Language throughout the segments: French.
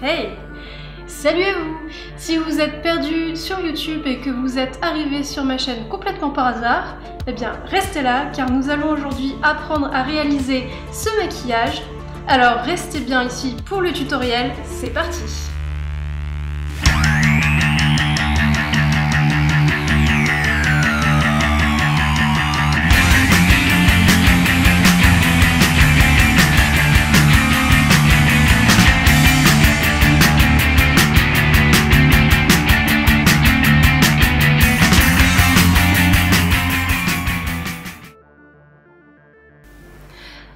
Hey! Salut à vous! Si vous êtes perdu sur YouTube et que vous êtes arrivé sur ma chaîne complètement par hasard, eh bien restez là car nous allons aujourd'hui apprendre à réaliser ce maquillage. Alors restez bien ici pour le tutoriel, c'est parti!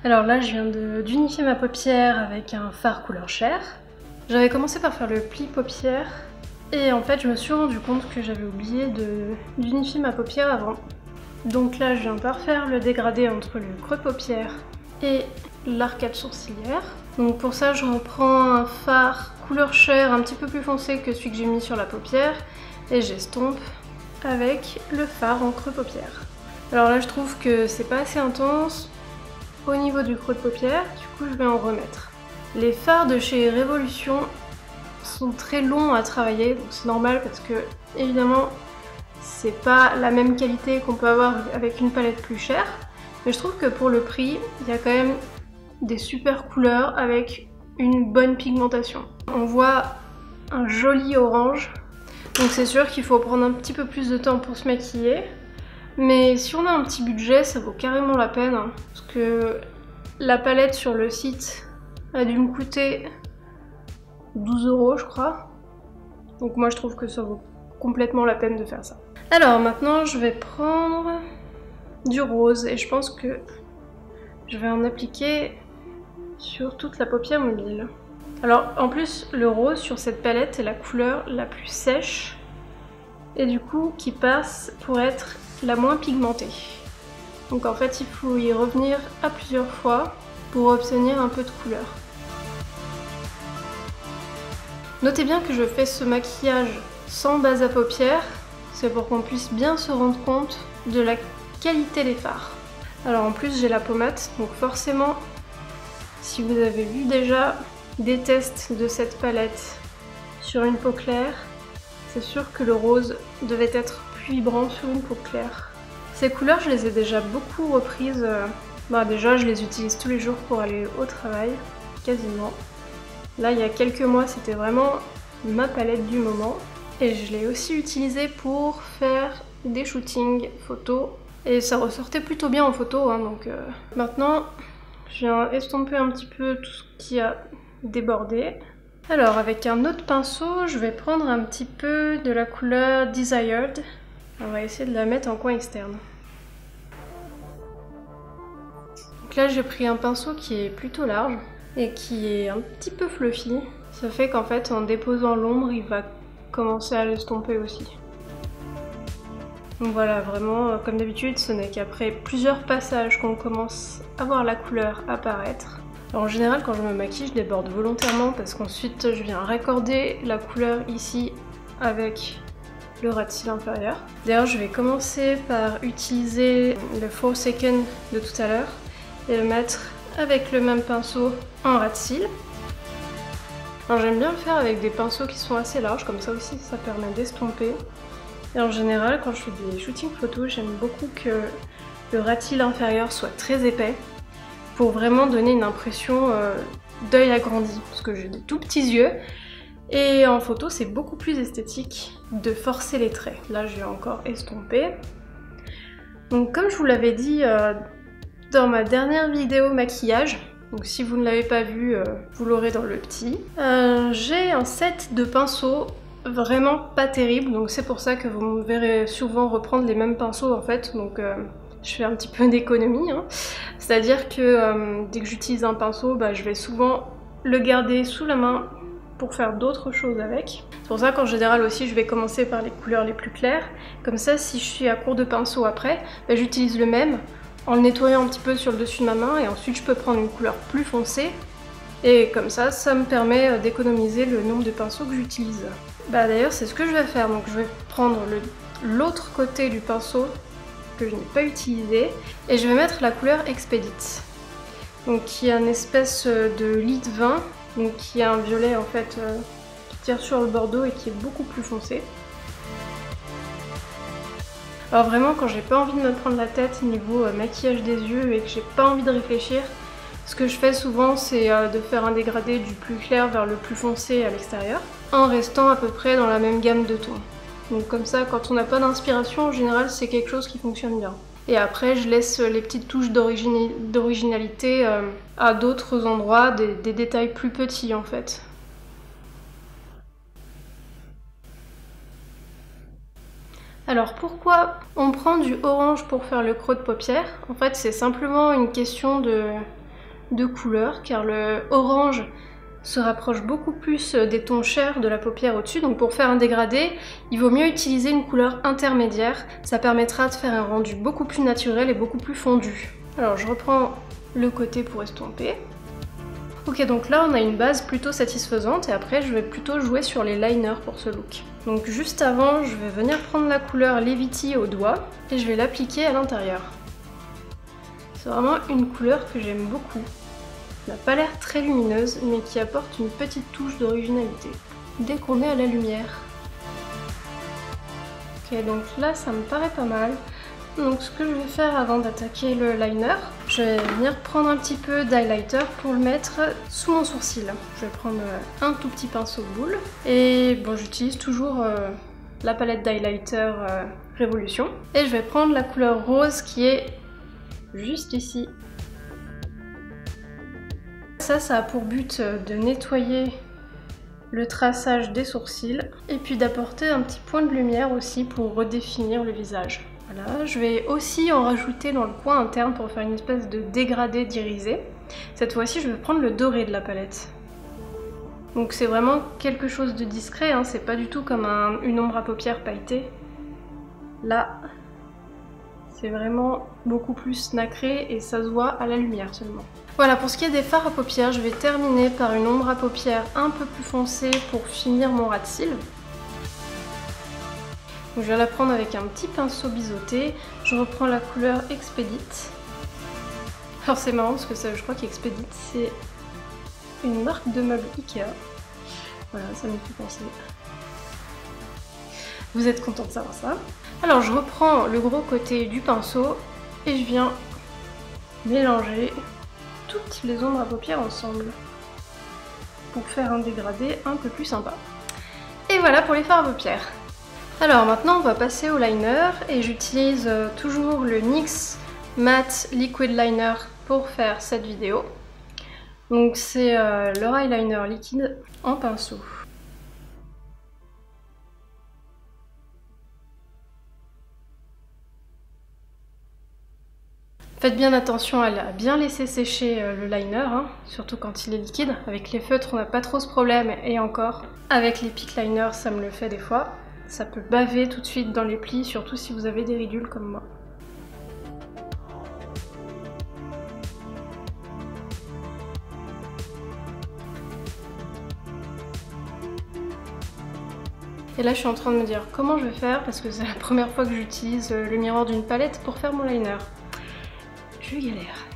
Alors là, je viens d'unifier ma paupière avec un fard couleur chair. J'avais commencé par faire le pli paupière et en fait, je me suis rendu compte que j'avais oublié d'unifier ma paupière avant. Donc là, je viens par faire le dégradé entre le creux de paupière et l'arcade sourcilière. Donc pour ça, je reprends un fard couleur chair un petit peu plus foncé que celui que j'ai mis sur la paupière et j'estompe avec le fard en creux paupière. Alors là, je trouve que c'est pas assez intense au niveau du creux de paupière, du coup je vais en remettre. Les fards de chez Révolution sont très longs à travailler, donc c'est normal parce que évidemment c'est pas la même qualité qu'on peut avoir avec une palette plus chère, mais je trouve que pour le prix, il y a quand même des super couleurs avec une bonne pigmentation. On voit un joli orange, donc c'est sûr qu'il faut prendre un petit peu plus de temps pour se maquiller. Mais si on a un petit budget, ça vaut carrément la peine, hein, parce que la palette sur le site a dû me coûter 12 € je crois. Donc moi je trouve que ça vaut complètement la peine de faire ça. Alors maintenant je vais prendre du rose et je pense que je vais en appliquer sur toute la paupière mobile. Alors en plus le rose sur cette palette est la couleur la plus sèche et du coup qui passe pour être la moins pigmentée. Donc en fait il faut y revenir à plusieurs fois pour obtenir un peu de couleur. Notez bien que je fais ce maquillage sans base à paupières, c'est pour qu'on puisse bien se rendre compte de la qualité des fards. Alors en plus j'ai la pommade, donc forcément si vous avez vu déjà des tests de cette palette sur une peau claire, c'est sûr que le rose devait être plus vibrant sur une peau claire. Ces couleurs, je les ai déjà beaucoup reprises. Déjà, je les utilise tous les jours pour aller au travail, quasiment. Là, il y a quelques mois, c'était vraiment ma palette du moment. Et je l'ai aussi utilisée pour faire des shootings photos. Et ça ressortait plutôt bien en photo, hein, donc maintenant, je viens estomper un petit peu tout ce qui a débordé. Alors, avec un autre pinceau, je vais prendre un petit peu de la couleur Desired. On va essayer de la mettre en coin externe. Donc là, j'ai pris un pinceau qui est plutôt large et qui est un petit peu fluffy. Ça fait qu'en fait, en déposant l'ombre, il va commencer à l'estomper aussi. Donc voilà, vraiment, comme d'habitude, ce n'est qu'après plusieurs passages qu'on commence à voir la couleur apparaître. Alors en général, quand je me maquille, je déborde volontairement parce qu'ensuite je viens raccorder la couleur ici avec le ras de cils inférieur. D'ailleurs, je vais commencer par utiliser le Forsaken de tout à l'heure et le mettre avec le même pinceau en ras de cils. Alors j'aime bien le faire avec des pinceaux qui sont assez larges, comme ça aussi ça permet d'estomper. Et en général, quand je fais des shootings photos, j'aime beaucoup que le ras de cils inférieur soit très épais, pour vraiment donner une impression d'œil agrandi, parce que j'ai des tout petits yeux, et en photo c'est beaucoup plus esthétique de forcer les traits. Là je vais encore estomper. Donc comme je vous l'avais dit dans ma dernière vidéo maquillage, donc si vous ne l'avez pas vu, vous l'aurez dans le petit, j'ai un set de pinceaux vraiment pas terrible, donc c'est pour ça que vous me verrez souvent reprendre les mêmes pinceaux en fait, donc je fais un petit peu d'économie, hein. C'est-à-dire que dès que j'utilise un pinceau, je vais souvent le garder sous la main pour faire d'autres choses avec. C'est pour ça qu'en général aussi je vais commencer par les couleurs les plus claires, comme ça si je suis à court de pinceau après, j'utilise le même en le nettoyant un petit peu sur le dessus de ma main et ensuite je peux prendre une couleur plus foncée et comme ça, ça me permet d'économiser le nombre de pinceaux que j'utilise. D'ailleurs c'est ce que je vais faire, donc je vais prendre l'autre côté du pinceau que je n'ai pas utilisé et je vais mettre la couleur Expedit, donc qui est une espèce de lit de vin donc qui a un violet en fait qui tire sur le bordeaux et qui est beaucoup plus foncé. Alors vraiment, quand j'ai pas envie de me prendre la tête niveau maquillage des yeux et que j'ai pas envie de réfléchir, ce que je fais souvent c'est de faire un dégradé du plus clair vers le plus foncé à l'extérieur, en restant à peu près dans la même gamme de tons. Donc comme ça, quand on n'a pas d'inspiration, en général c'est quelque chose qui fonctionne bien. Et après je laisse les petites touches d'originalité à d'autres endroits, des détails plus petits en fait. Alors pourquoi on prend du orange pour faire le creux de paupière? En fait c'est simplement une question de couleur, car le orange se rapproche beaucoup plus des tons chers de la paupière au-dessus, donc pour faire un dégradé, il vaut mieux utiliser une couleur intermédiaire, ça permettra de faire un rendu beaucoup plus naturel et beaucoup plus fondu. Alors je reprends le côté pour estomper. Ok, donc là on a une base plutôt satisfaisante et après je vais plutôt jouer sur les liners pour ce look. Donc juste avant, je vais venir prendre la couleur Levity au doigt et je vais l'appliquer à l'intérieur. C'est vraiment une couleur que j'aime beaucoup. Elle n'a pas l'air très lumineuse, mais qui apporte une petite touche d'originalité dès qu'on est à la lumière. Ok, donc là ça me paraît pas mal. Donc ce que je vais faire avant d'attaquer le liner, je vais venir prendre un petit peu d'highlighter pour le mettre sous mon sourcil. Je vais prendre un tout petit pinceau de boule. Et bon, j'utilise toujours la palette d'highlighter Révolution. Et je vais prendre la couleur rose qui est juste ici. Ça a pour but de nettoyer le traçage des sourcils et puis d'apporter un petit point de lumière aussi pour redéfinir le visage. Voilà, je vais aussi en rajouter dans le coin interne pour faire une espèce de dégradé d'irisé. Cette fois-ci, je vais prendre le doré de la palette. Donc c'est vraiment quelque chose de discret, hein, c'est pas du tout comme une ombre à paupières pailletée. Là, c'est vraiment beaucoup plus nacré et ça se voit à la lumière seulement. Voilà, pour ce qui est des fards à paupières, je vais terminer par une ombre à paupières un peu plus foncée pour finir mon ras de cils. Donc je vais la prendre avec un petit pinceau biseauté. Je reprends la couleur Expedit. Alors c'est marrant parce que ça, je crois qu'Expedit c'est une marque de meubles Ikea. Voilà, ça me fait penser. Vous êtes content de savoir ça? Alors je reprends le gros côté du pinceau et je viens mélanger toutes les ombres à paupières ensemble pour faire un dégradé un peu plus sympa. Et voilà pour les fards à paupières. Alors maintenant on va passer au liner et j'utilise toujours le NYX Matte Liquid Liner pour faire cette vidéo. Donc c'est leur eyeliner liquide en pinceau. Faites bien attention à bien laisser sécher le liner, hein, surtout quand il est liquide. Avec les feutres on n'a pas trop ce problème et encore. Avec les peak liners ça me le fait des fois. Ça peut baver tout de suite dans les plis, surtout si vous avez des ridules comme moi. Et là je suis en train de me dire comment je vais faire parce que c'est la première fois que j'utilise le miroir d'une palette pour faire mon liner. Je galère.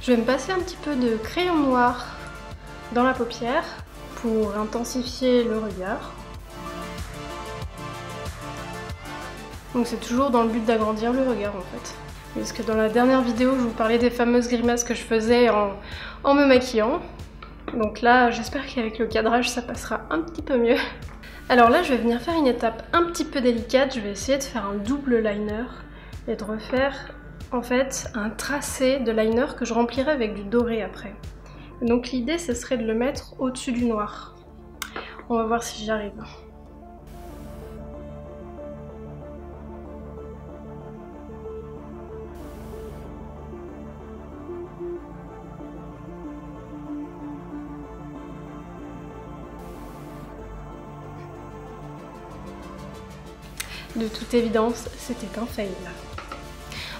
Je vais me passer un petit peu de crayon noir dans la paupière pour intensifier le regard. Donc c'est toujours dans le but d'agrandir le regard en fait. Parce que dans la dernière vidéo, je vous parlais des fameuses grimaces que je faisais en me maquillant. Donc là, j'espère qu'avec le cadrage, ça passera un petit peu mieux. Alors là, je vais venir faire une étape un petit peu délicate. Je vais essayer de faire un double liner et de refaire en fait un tracé de liner que je remplirai avec du doré après. Donc l'idée, ce serait de le mettre au-dessus du noir. On va voir si j'y arrive. De toute évidence, c'était un fail.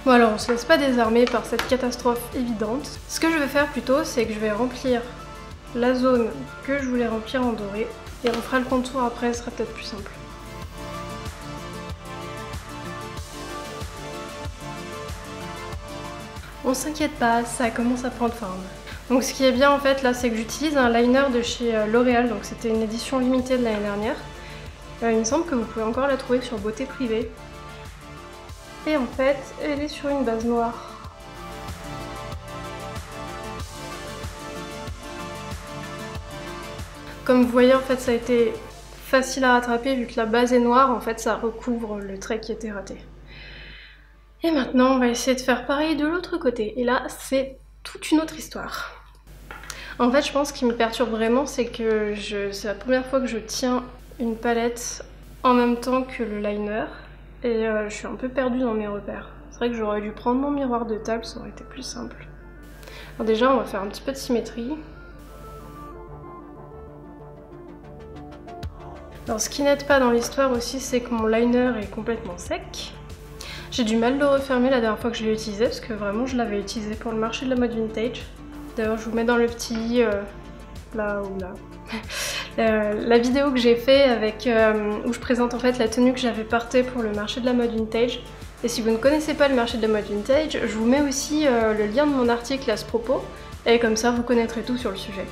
Bon alors, on se laisse pas désarmer par cette catastrophe évidente. Ce que je vais faire plutôt, c'est que je vais remplir la zone que je voulais remplir en doré. Et on fera le contour après, ce sera peut-être plus simple. On s'inquiète pas, ça commence à prendre forme. Donc ce qui est bien en fait là, c'est que j'utilise un liner de chez L'Oréal, donc c'était une édition limitée de l'année dernière. Il me semble que vous pouvez encore la trouver sur Beauté Privée. Et en fait, elle est sur une base noire. Comme vous voyez, en fait, ça a été facile à rattraper vu que la base est noire, en fait, ça recouvre le trait qui était raté. Et maintenant, on va essayer de faire pareil de l'autre côté. Et là, c'est toute une autre histoire. En fait, je pense ce qui me perturbe vraiment, c'est que c'est la première fois que je tiens une palette en même temps que le liner. Et je suis un peu perdue dans mes repères. C'est vrai que j'aurais dû prendre mon miroir de table, ça aurait été plus simple. Alors déjà, on va faire un petit peu de symétrie. Alors ce qui n'aide pas dans l'histoire aussi, c'est que mon liner est complètement sec. J'ai du mal de le refermer la dernière fois que je l'ai utilisé, parce que vraiment je l'avais utilisé pour le marché de la mode vintage. D'ailleurs je vous mets dans le petit... là ou là... la vidéo que j'ai fait avec où je présente en fait la tenue que j'avais portée pour le marché de la mode vintage. Et si vous ne connaissez pas le marché de la mode vintage, je vous mets aussi le lien de mon article à ce propos, et comme ça vous connaîtrez tout sur le sujet.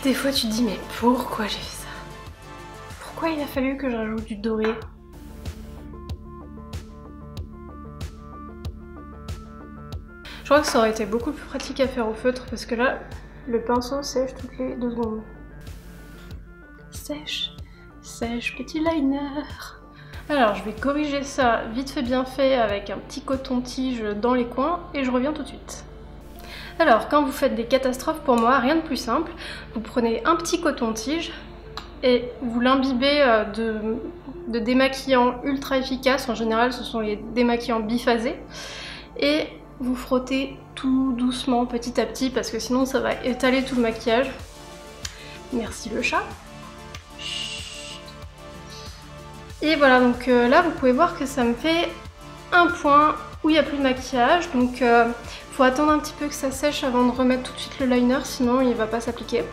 Des fois tu te dis mais pourquoi j'ai fait ça? Pourquoi il a fallu que je rajoute du doré? Je crois que ça aurait été beaucoup plus pratique à faire au feutre parce que là, le pinceau sèche toutes les 2 secondes. Sèche, sèche, petit liner. Alors je vais corriger ça vite fait bien fait avec un petit coton-tige dans les coins et je reviens tout de suite. Alors, quand vous faites des catastrophes, pour moi, rien de plus simple. Vous prenez un petit coton-tige et vous l'imbibez de démaquillants ultra efficaces. En général, ce sont les démaquillants biphasés. Et vous frottez tout doucement, petit à petit, parce que sinon ça va étaler tout le maquillage. Merci le chat. Et voilà, donc là, vous pouvez voir que ça me fait un point où il n'y a plus de maquillage. Donc, faut attendre un petit peu que ça sèche avant de remettre tout de suite le liner, sinon il va pas s'appliquer.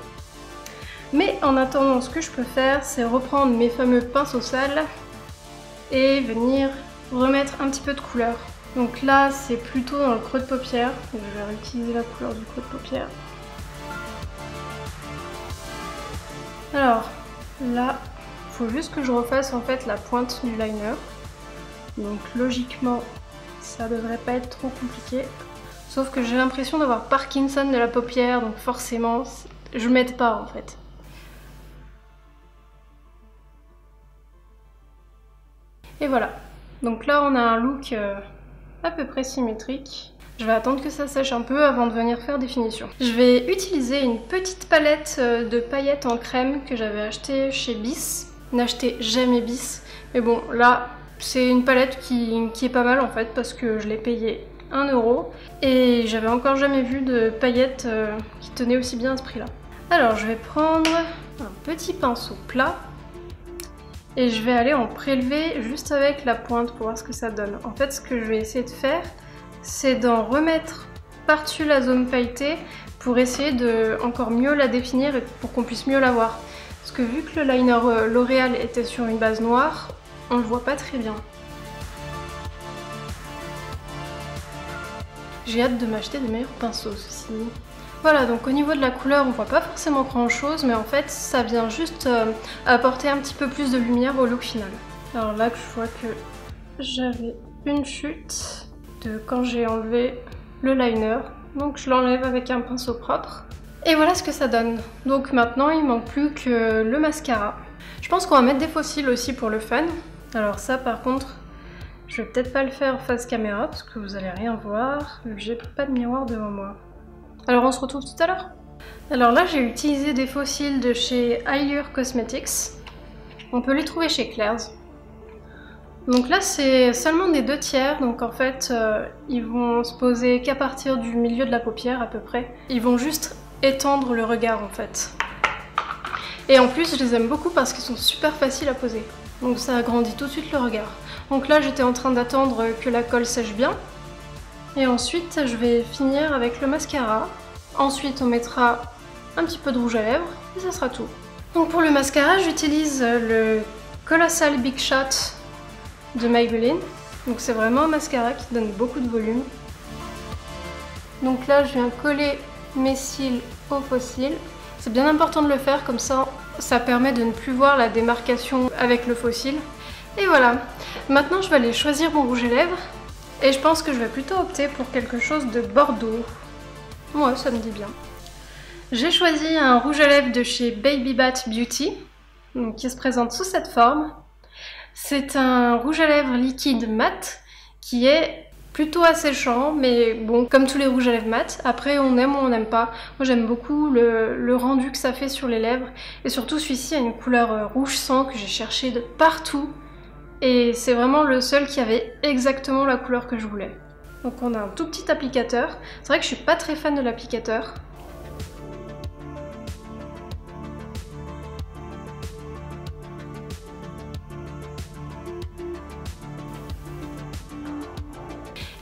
Mais en attendant, ce que je peux faire, c'est reprendre mes fameux pinceaux sales et venir remettre un petit peu de couleur. Donc là, c'est plutôt dans le creux de paupière. Je vais réutiliser la couleur du creux de paupière. Alors là, il faut juste que je refasse en fait la pointe du liner. Donc logiquement, ça devrait pas être trop compliqué. Sauf que j'ai l'impression d'avoir Parkinson de la paupière, donc forcément, je m'aide pas en fait. Et voilà. Donc là, on a un look à peu près symétrique. Je vais attendre que ça sèche un peu avant de venir faire des finitions. Je vais utiliser une petite palette de paillettes en crème que j'avais achetée chez Bis. N'achetez jamais Bis. Mais bon, là, c'est une palette qui est pas mal en fait parce que je l'ai payée 1 € et j'avais encore jamais vu de paillettes qui tenaient aussi bien à ce prix là. Alors je vais prendre un petit pinceau plat et je vais aller en prélever juste avec la pointe pour voir ce que ça donne. En fait ce que je vais essayer de faire, c'est d'en remettre par-dessus la zone pailletée pour essayer de encore mieux la définir et pour qu'on puisse mieux la voir. Parce que vu que le liner L'Oréal était sur une base noire, on le voit pas très bien. J'ai hâte de m'acheter de meilleurs pinceaux, ceci dit. Voilà, donc au niveau de la couleur, on voit pas forcément grand chose, mais en fait, ça vient juste apporter un petit peu plus de lumière au look final. Alors là, je vois que j'avais une chute de quand j'ai enlevé le liner, donc je l'enlève avec un pinceau propre. Et voilà ce que ça donne. Donc maintenant, il manque plus que le mascara. Je pense qu'on va mettre des faux cils aussi pour le fun. Alors ça, par contre, je vais peut-être pas le faire face caméra parce que vous allez rien voir vu que j'ai pas de miroir devant moi. Alors on se retrouve tout à l'heure. Alors là j'ai utilisé des faux cils de chez Allure Cosmetics. On peut les trouver chez Claire's. Donc là c'est seulement des 2/3, donc en fait ils vont se poser qu'à partir du milieu de la paupière à peu près. Ils vont juste étendre le regard en fait. Et en plus je les aime beaucoup parce qu'ils sont super faciles à poser. Donc ça agrandit tout de suite le regard. Donc là j'étais en train d'attendre que la colle sèche bien. Et ensuite je vais finir avec le mascara. Ensuite on mettra un petit peu de rouge à lèvres. Et ça sera tout. Donc pour le mascara, j'utilise le Colossal Big Shot de Maybelline. Donc c'est vraiment un mascara qui donne beaucoup de volume. Donc là, je viens coller mes cils au faux cils. C'est bien important de le faire, comme ça, ça permet de ne plus voir la démarcation avec le faux cil. Et voilà. Maintenant, je vais aller choisir mon rouge à lèvres. Et je pense que je vais plutôt opter pour quelque chose de bordeaux. Ouais, ça me dit bien. J'ai choisi un rouge à lèvres de chez Baby Bat Beauty, donc qui se présente sous cette forme. C'est un rouge à lèvres liquide mat qui est plutôt asséchant, mais bon, comme tous les rouges à lèvres mat. Après, on aime ou on n'aime pas. Moi, j'aime beaucoup le rendu que ça fait sur les lèvres. Et surtout, celui-ci a une couleur rouge sang que j'ai cherché de partout. Et c'est vraiment le seul qui avait exactement la couleur que je voulais. Donc on a un tout petit applicateur. C'est vrai que je suis pas très fan de l'applicateur.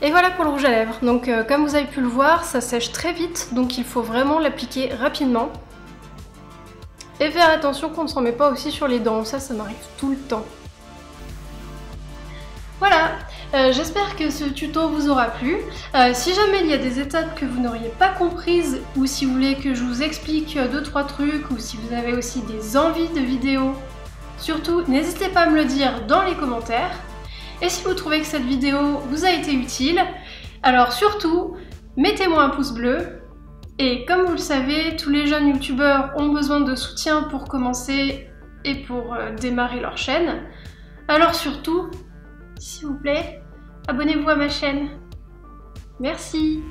Et voilà pour le rouge à lèvres. Donc comme vous avez pu le voir, ça sèche très vite, donc il faut vraiment l'appliquer rapidement. Et faire attention qu'on ne s'en met pas aussi sur les dents, ça m'arrive tout le temps. Voilà, j'espère que ce tuto vous aura plu. Si jamais il y a des étapes que vous n'auriez pas comprises, ou si vous voulez que je vous explique 2-3 trucs, ou si vous avez aussi des envies de vidéos, surtout n'hésitez pas à me le dire dans les commentaires. Et si vous trouvez que cette vidéo vous a été utile, alors surtout, mettez-moi un pouce bleu. Et comme vous le savez, tous les jeunes youtubeurs ont besoin de soutien pour commencer et pour démarrer leur chaîne. Alors surtout, s'il vous plaît, abonnez-vous à ma chaîne. Merci.